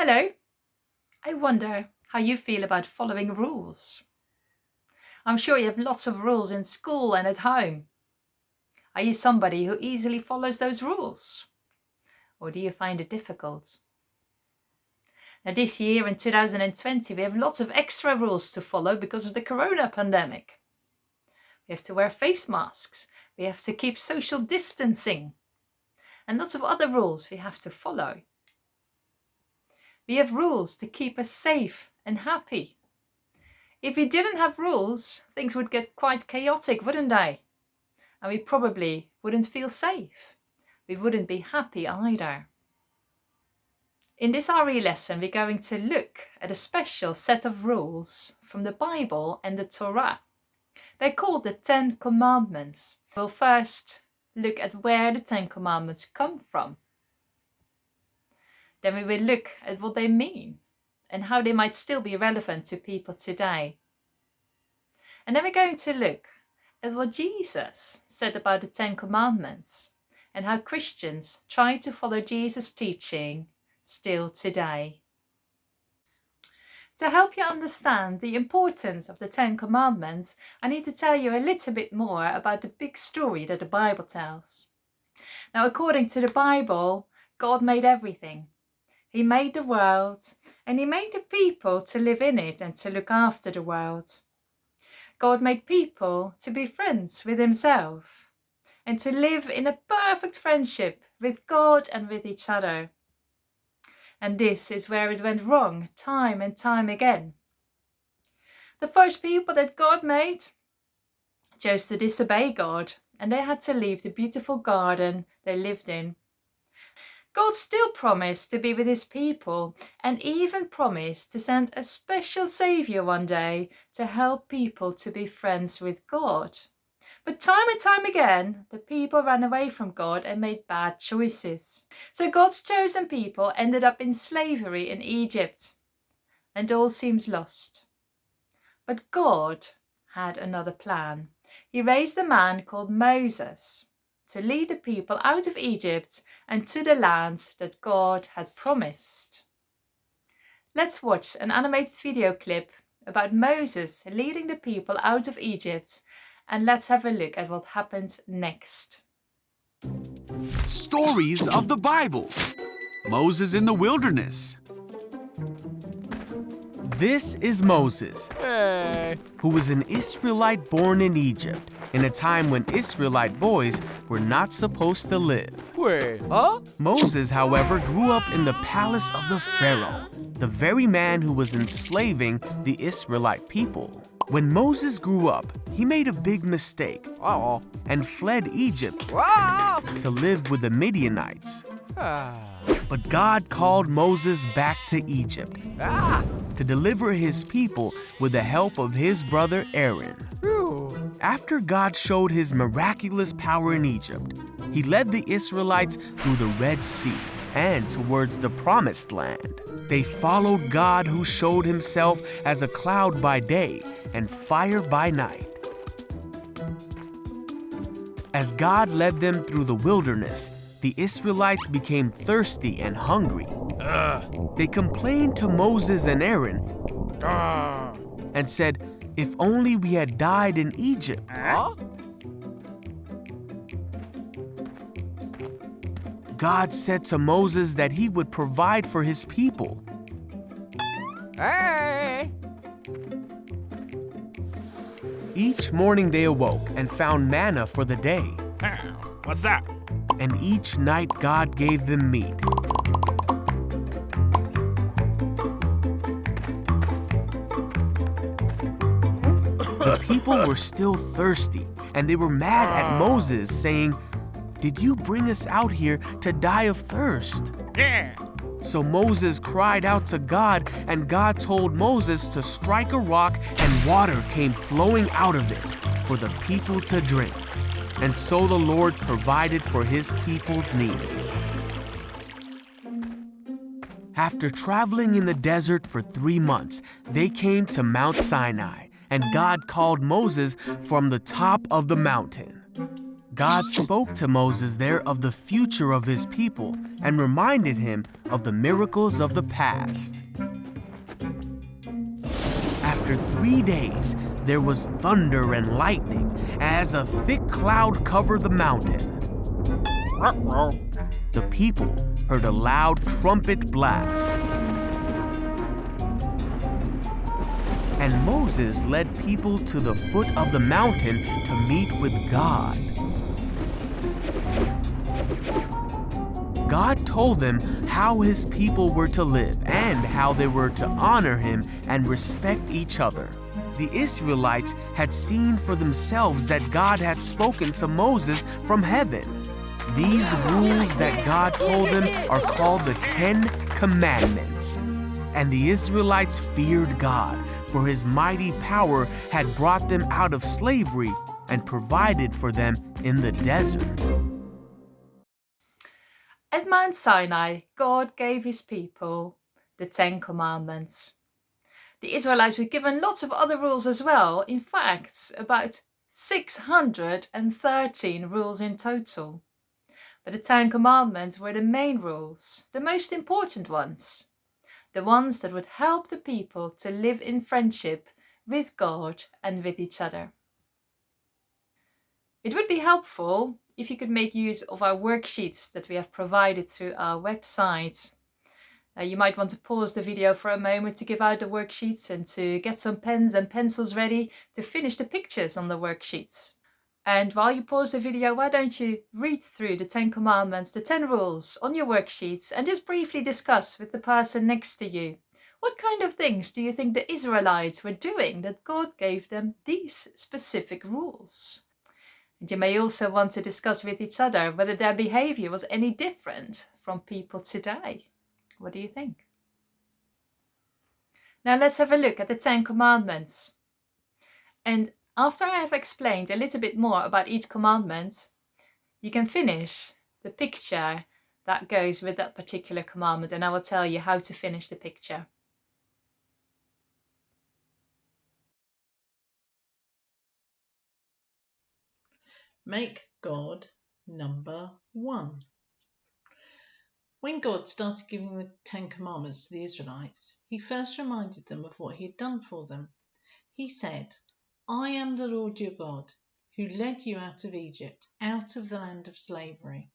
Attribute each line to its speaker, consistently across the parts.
Speaker 1: Hello. I wonder how you feel about following rules. I'm sure you have lots of rules in school and at home. Are you somebody who easily follows those rules? Or do you find it difficult? Now this year in 2020 we have lots of extra rules to follow because of the corona pandemic. We have to wear face masks, we have to keep social distancing, and lots of other rules we have to follow. We have rules to keep us safe and happy. If we didn't have rules, things would get quite chaotic, wouldn't they? And we probably wouldn't feel safe. We wouldn't be happy either. In this RE lesson, we're going to look at a special set of rules from the Bible and the Torah. They're called the 10 Commandments. We'll first look at where the 10 Commandments come from. Then we will look at what they mean and how they might still be relevant to people today. And then we're going to look at what Jesus said about the 10 Commandments and how Christians try to follow Jesus' teaching still today. To help you understand the importance of the 10 Commandments, I need to tell you a little bit more about the big story that the Bible tells. Now, according to the Bible, God made everything. He made the world and he made the people to live in it and to look after the world. God made people to be friends with himself and to live in a perfect friendship with God and with each other. And this is where it went wrong time and time again. The first people that God made chose to disobey God, and they had to leave the beautiful garden they lived in. God still promised to be with his people and even promised to send a special saviour one day to help people to be friends with God. But time and time again, the people ran away from God and made bad choices. So God's chosen people ended up in slavery in Egypt, and all seems lost. But God had another plan. He raised a man called Moses to lead the people out of Egypt and to the land that God had promised. Let's watch an animated video clip about Moses leading the people out of Egypt, and let's have a look at what happened next.
Speaker 2: Stories of the Bible. Moses in the wilderness. This is Moses, who was an Israelite born in Egypt, in a time when Israelite boys were not supposed to live.
Speaker 3: Wait, huh?
Speaker 2: Moses, however, grew up in the palace of the Pharaoh, the very man who was enslaving the Israelite people. When Moses grew up, he made a big mistake and fled Egypt to live with the Midianites. But God called Moses back to Egypt to deliver his people with the help of his brother Aaron. After God showed his miraculous power in Egypt, he led the Israelites through the Red Sea and towards the Promised Land. They followed God, who showed himself as a cloud by day and fire by night. As God led them through the wilderness, the Israelites became thirsty and hungry. They complained to Moses and Aaron and said, "If only we had died in Egypt." God said to Moses that he would provide for his people.
Speaker 3: Hey!
Speaker 2: Each morning they awoke and found manna for the day.
Speaker 3: What's that?
Speaker 2: And each night God gave them meat. The people were still thirsty, and they were mad at Moses, saying, "Did you bring us out here to die of thirst?" So Moses cried out to God, and God told Moses to strike a rock, and water came flowing out of it for the people to drink. And so the Lord provided for his people's needs. After traveling in the desert for 3 months, they came to Mount Sinai, and God called Moses from the top of the mountain. God spoke to Moses there of the future of his people and reminded him of the miracles of the past. After 3 days, there was thunder and lightning as a thick cloud covered the mountain. The people heard a loud trumpet blast. And Moses led people to the foot of the mountain to meet with God. God told them how his people were to live and how they were to honor him and respect each other. The Israelites had seen for themselves that God had spoken to Moses from heaven. These rules that God told them are called the 10 Commandments. And the Israelites feared God, for his mighty power had brought them out of slavery and provided for them in the desert.
Speaker 1: At Mount Sinai, God gave his people the 10 Commandments. The Israelites were given lots of other rules as well. In fact, about 613 rules in total. But the 10 Commandments were the main rules, the most important ones. The ones that would help the people to live in friendship with God and with each other. It would be helpful if you could make use of our worksheets that we have provided through our website. You might want to pause the video for a moment to give out the worksheets and to get some pens and pencils ready to finish the pictures on the worksheets. And while you pause the video, why don't you read through the 10 Commandments, the 10 rules on your worksheets, and just briefly discuss with the person next to you. What kind of things do you think the Israelites were doing that God gave them these specific rules? And you may also want to discuss with each other whether their behavior was any different from people today. What do you think? Now let's have a look at the 10 Commandments. And after I have explained a little bit more about each commandment, you can finish the picture that goes with that particular commandment, and I will tell you how to finish the picture.
Speaker 4: Make God number 1. When God started giving the 10 Commandments to the Israelites, he first reminded them of what he had done for them. He said, I am the Lord your God, who led you out of Egypt, out of the land of slavery.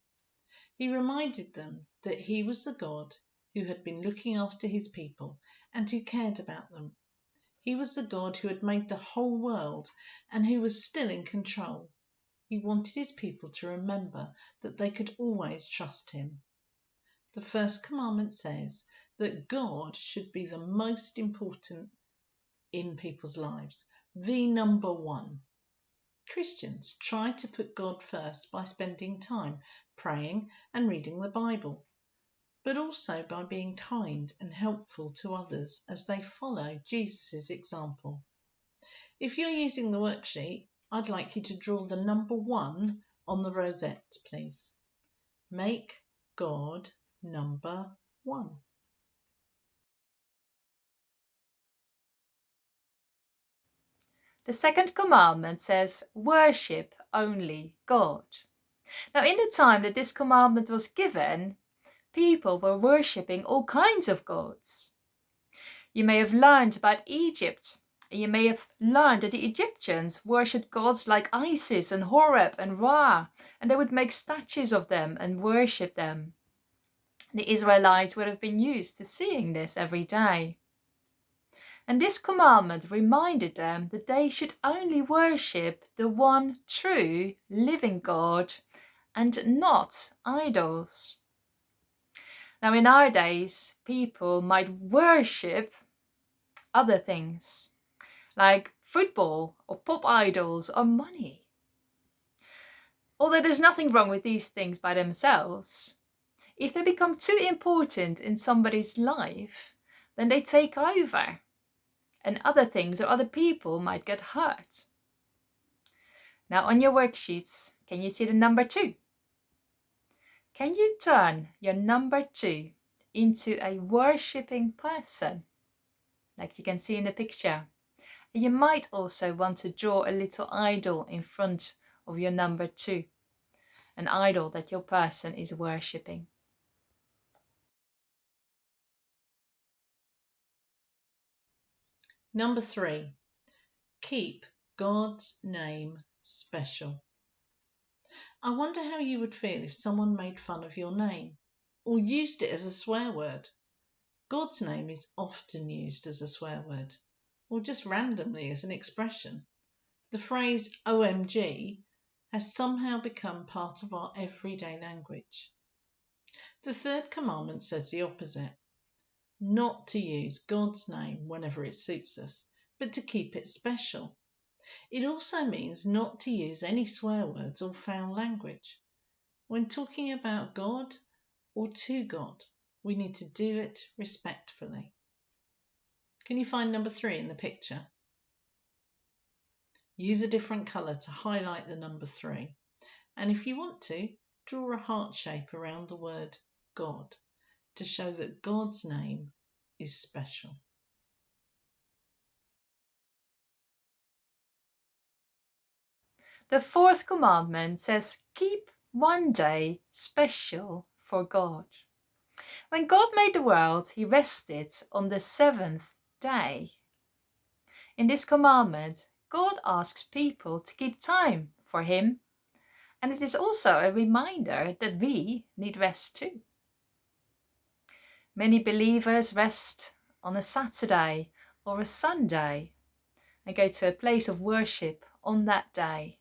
Speaker 4: He reminded them that he was the God who had been looking after his people and who cared about them. He was the God who had made the whole world and who was still in control. He wanted his people to remember that they could always trust him. The first commandment says that God should be the most important in people's lives, the number 1. Christians try to put God first by spending time praying and reading the Bible, but also by being kind and helpful to others as they follow Jesus' example. If you're using the worksheet, I'd like you to draw the number 1 on the rosette, please. Make God number 1.
Speaker 1: The second commandment says, worship only God. Now, in the time that this commandment was given, people were worshipping all kinds of gods. You may have learned about Egypt, and you may have learned that the Egyptians worshipped gods like Isis and Horeb and Ra, and they would make statues of them and worship them. The Israelites would have been used to seeing this every day. And this commandment reminded them that they should only worship the one true living God and not idols. Now, in our days, people might worship other things, like football or pop idols or money. Although there's nothing wrong with these things by themselves, if they become too important in somebody's life, then they take over, and other things or other people might get hurt. Now, on your worksheets, can you see the number 2? Can you turn your number 2 into a worshipping person, like you can see in the picture? And you might also want to draw a little idol in front of your number 2. an idol that your person is worshipping.
Speaker 4: Number 3, keep God's name special. I wonder how you would feel if someone made fun of your name or used it as a swear word. God's name is often used as a swear word or just randomly as an expression. The phrase OMG has somehow become part of our everyday language. The third commandment says the opposite, not to use God's name whenever it suits us, but to keep it special. It also means not to use any swear words or foul language. When talking about God or to God, we need to do it respectfully. Can you find number 3 in the picture? Use a different colour to highlight the number 3. And if you want to, draw a heart shape around the word God to show that God's name is special.
Speaker 1: The fourth commandment says, keep one day special for God. When God made the world, he rested on the 7th day. In this commandment, God asks people to keep time for him, and it is also a reminder that we need rest too. Many believers rest on a Saturday or a Sunday and go to a place of worship on that day.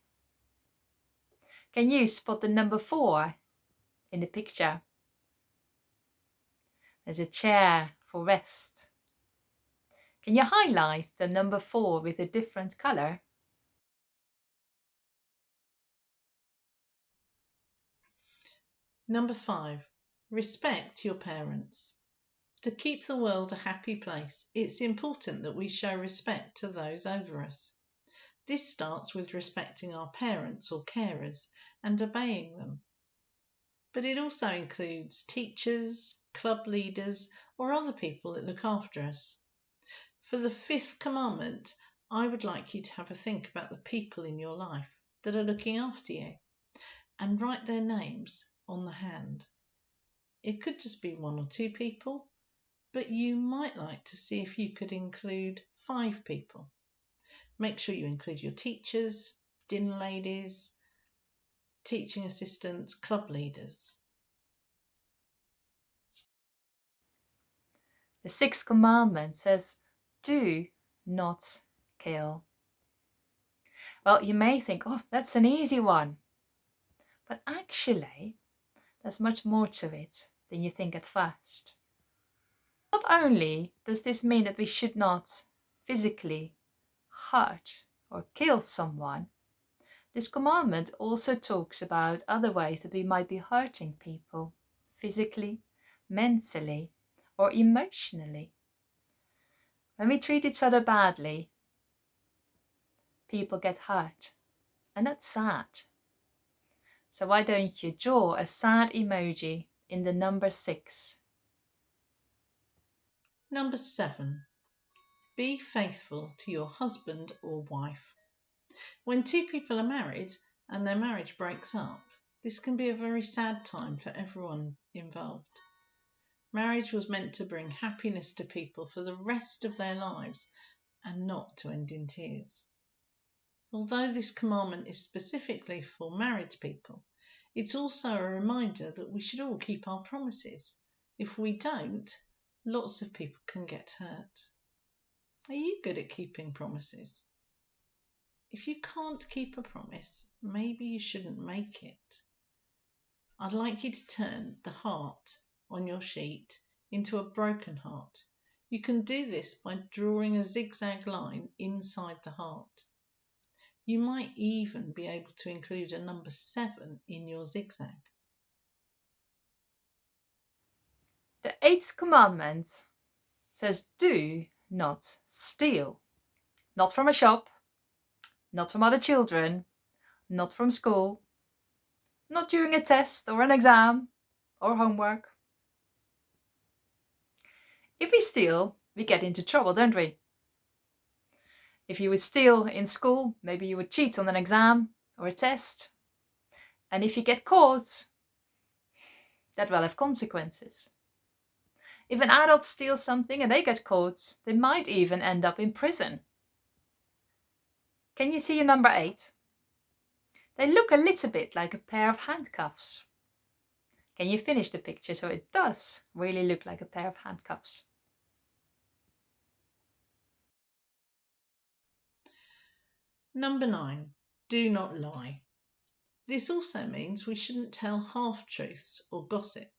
Speaker 1: Can you spot the number 4 in the picture? There's a chair for rest. Can you highlight the number 4 with a different colour?
Speaker 4: Number 5, respect your parents. To keep the world a happy place, it's important that we show respect to those over us. This starts with respecting our parents or carers and obeying them. But it also includes teachers, club leaders, or other people that look after us. For the 5th commandment, I would like you to have a think about the people in your life that are looking after you and write their names on the hand. It could just be 1 or 2 people, but you might like to see if you could include 5 people. Make sure you include your teachers, dinner ladies, teaching assistants, club leaders.
Speaker 1: The 6th commandment says, do not kill. Well, you may think, oh, that's an easy one. But actually, there's much more to it than you think at first. Not only does this mean that we should not physically hurt or kill someone, this commandment also talks about other ways that we might be hurting people, physically, mentally, or emotionally. When we treat each other badly, people get hurt, and that's sad. So why don't you draw a sad emoji in the number 6?
Speaker 4: Number 7, be faithful to your husband or wife. When 2 people are married and their marriage breaks up, this can be a very sad time for everyone involved. Marriage was meant to bring happiness to people for the rest of their lives and not to end in tears. Although this commandment is specifically for married people, it's also a reminder that we should all keep our promises. If we don't, lots of people can get hurt. Are you good at keeping promises? If you can't keep a promise, maybe you shouldn't make it. I'd like you to turn the heart on your sheet into a broken heart. You can do this by drawing a zigzag line inside the heart. You might even be able to include a number 7 in your zigzag.
Speaker 1: The 8th commandment says, do not steal. Not from a shop, not from other children, not from school, not during a test or an exam or homework. If we steal, we get into trouble, don't we? If you would steal in school, maybe you would cheat on an exam or a test. And if you get caught, that will have consequences. If an adult steals something and they get caught, they might even end up in prison. Can you see your number 8? They look a little bit like a pair of handcuffs. Can you finish the picture so it does really look like a pair of handcuffs?
Speaker 4: Number 9, do not lie. This also means we shouldn't tell half-truths or gossip.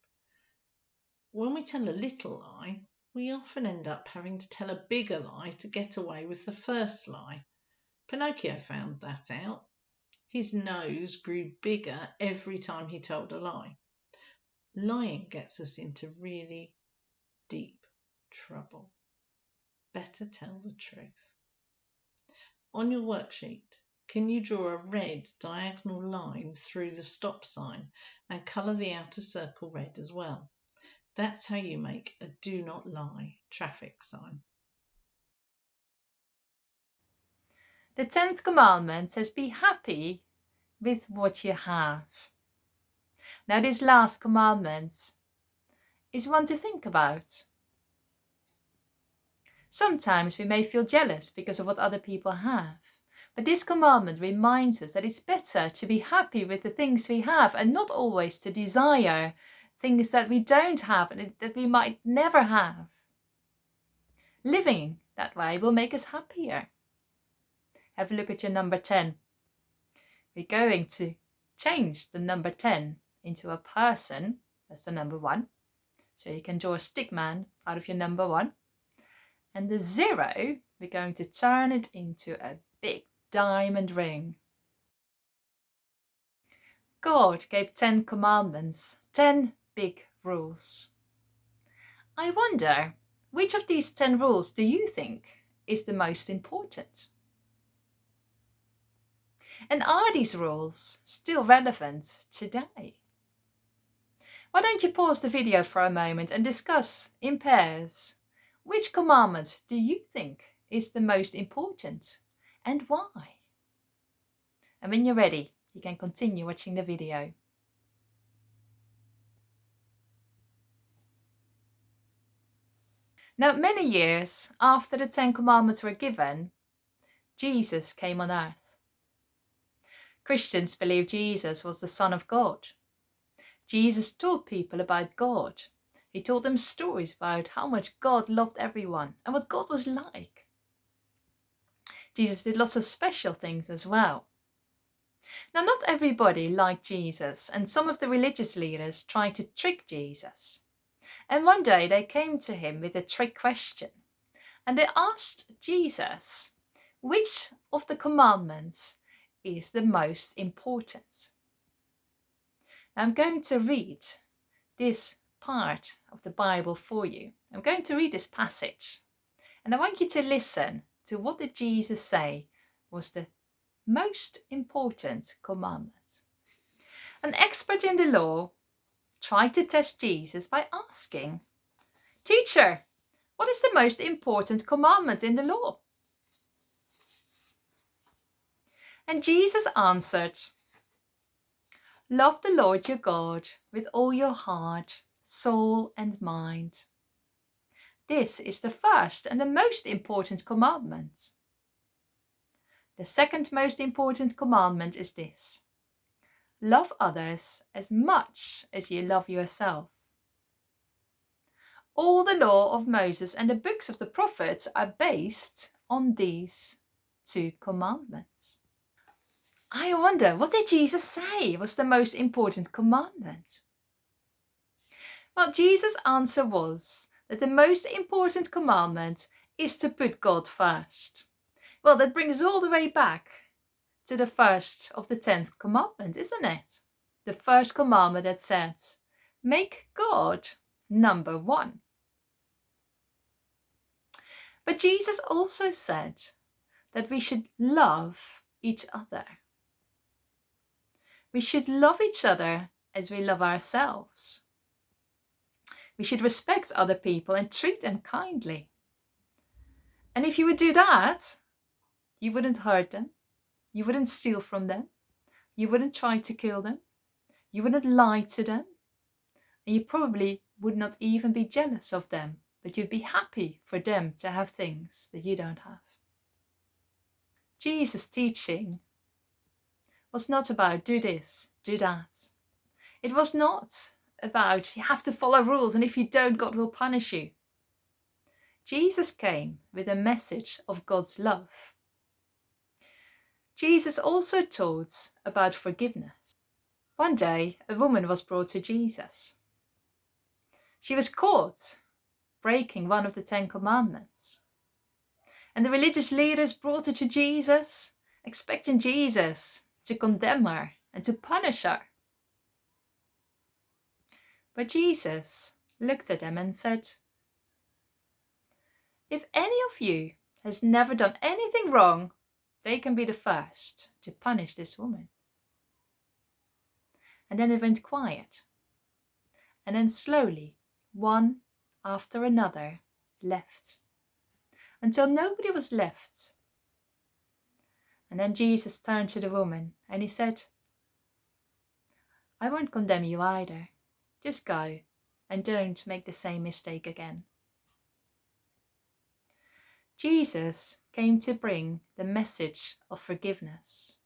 Speaker 4: When we tell a little lie, we often end up having to tell a bigger lie to get away with the first lie. Pinocchio found that out. His nose grew bigger every time he told a lie. Lying gets us into really deep trouble. Better tell the truth. On your worksheet, can you draw a red diagonal line through the stop sign and colour the outer circle red as well? That's how you make a do not lie traffic sign.
Speaker 1: The 10th commandment says be happy with what you have. Now this last commandment is one to think about. Sometimes we may feel jealous because of what other people have. But this commandment reminds us that it's better to be happy with the things we have and not always to desire things that we don't have and that we might never have. Living that way will make us happier. Have a look at your number 10. We're going to change the number 10 into a person. That's the number 1. So you can draw a stick man out of your number 1. And the 0, we're going to turn it into a big diamond ring. God gave 10 commandments, 10 big rules. I wonder, which of these 10 rules do you think is the most important? And are these rules still relevant today? Why don't you pause the video for a moment and discuss in pairs which commandment do you think is the most important and why? And when you're ready, you can continue watching the video. Now, many years after the 10 commandments were given, Jesus came on earth. Christians believe Jesus was the Son of God. Jesus told people about God. He told them stories about how much God loved everyone and what God was like. Jesus did lots of special things as well. Now, not everybody liked Jesus, and some of the religious leaders tried to trick Jesus. And one day they came to him with a trick question. And they asked Jesus, which of the commandments is the most important? Now, I'm going to read this part of the Bible for you. I'm going to read this passage. And I want you to listen to what did Jesus say was the most important commandment. An expert in the law tried to test Jesus by asking, "Teacher, what is the most important commandment in the law?" And Jesus answered, "Love the Lord your God with all your heart, soul, and mind. This is the first and the most important commandment. The second most important commandment is this: love others as much as you love yourself. All the law of Moses and the books of the prophets are based on these 2 commandments." I wonder, what did Jesus say was the most important commandment? Well, Jesus' answer was that the most important commandment is to put God first. Well, that brings us all the way back to the first of the 10th commandment, isn't it? The first commandment that says, make God number 1. But Jesus also said that we should love each other. We should love each other as we love ourselves. We should respect other people and treat them kindly. And if you would do that, you wouldn't hurt them, you wouldn't steal from them, you wouldn't try to kill them, You wouldn't lie to them. And you probably would not even be jealous of them, but you'd be happy for them to have things that you don't have. Jesus' teaching was not about do this, do that. It was not about you have to follow rules and if you don't, God will punish you. Jesus came with a message of God's love. Jesus also taught about forgiveness. One day, a woman was brought to Jesus. She was caught breaking one of the 10 Commandments. And the religious leaders brought her to Jesus, expecting Jesus to condemn her and to punish her. But Jesus looked at them and said, "If any of you has never done anything wrong, they can be the first to punish this woman." And then it went quiet. And then slowly, one after another left, until nobody was left. And then Jesus turned to the woman and he said, "I won't condemn you either. Just go and don't make the same mistake again." Jesus came to bring the message of forgiveness.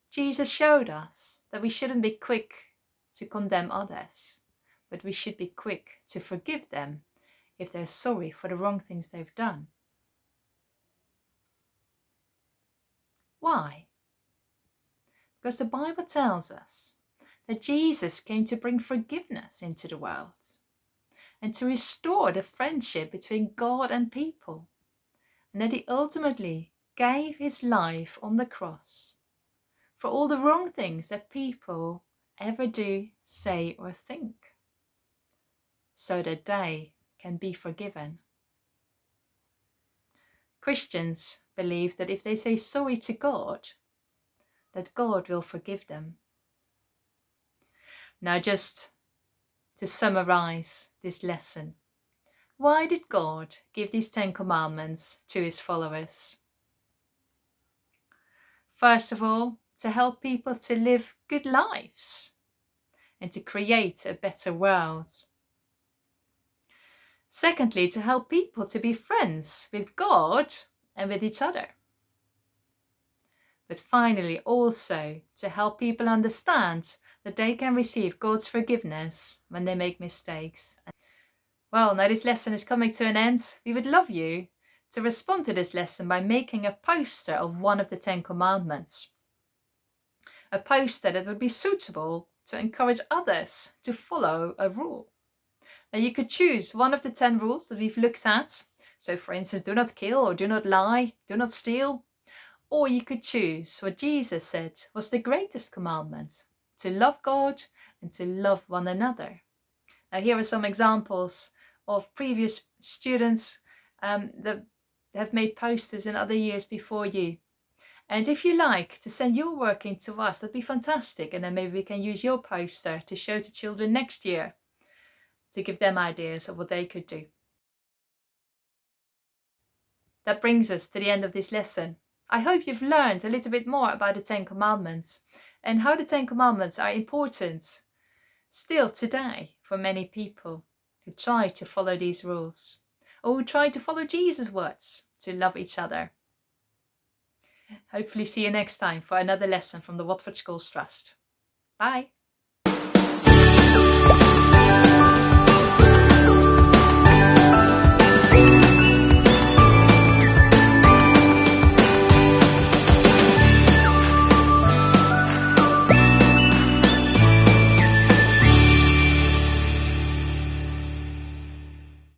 Speaker 1: Jesus showed us that we shouldn't be quick to condemn others, but we should be quick to forgive them if they're sorry for the wrong things they've done. Why? Because the Bible tells us that Jesus came to bring forgiveness into the world and to restore the friendship between God and people, and that he ultimately gave his life on the cross for all the wrong things that people ever do, say or think, so that they can be forgiven. Christians believe that if they say sorry to God, that God will forgive them. Now, just to summarize this lesson, why did God give these 10 Commandments to his followers? First of all, to help people to live good lives and to create a better world. Secondly, to help people to be friends with God and with each other. But finally, also to help people understand that they can receive God's forgiveness when they make mistakes. Well, now this lesson is coming to an end. We would love you to respond to this lesson by making a poster of one of the 10 Commandments. A poster that would be suitable to encourage others to follow a rule. Now you could choose one of the 10 rules that we've looked at. So for instance, do not kill or do not lie, do not steal. Or you could choose what Jesus said was the greatest commandment, to love God and to love one another. Now here are some examples of previous students that have made posters in other years before you. And if you like to send your work in to us, that'd be fantastic. And then maybe we can use your poster to show to children next year to give them ideas of what they could do. That brings us to the end of this lesson. I hope you've learned a little bit more about the 10 Commandments and how the 10 Commandments are important still today for many people who try to follow these rules or who try to follow Jesus' words to love each other. Hopefully see you next time for another lesson from the Watford Schools Trust. Bye.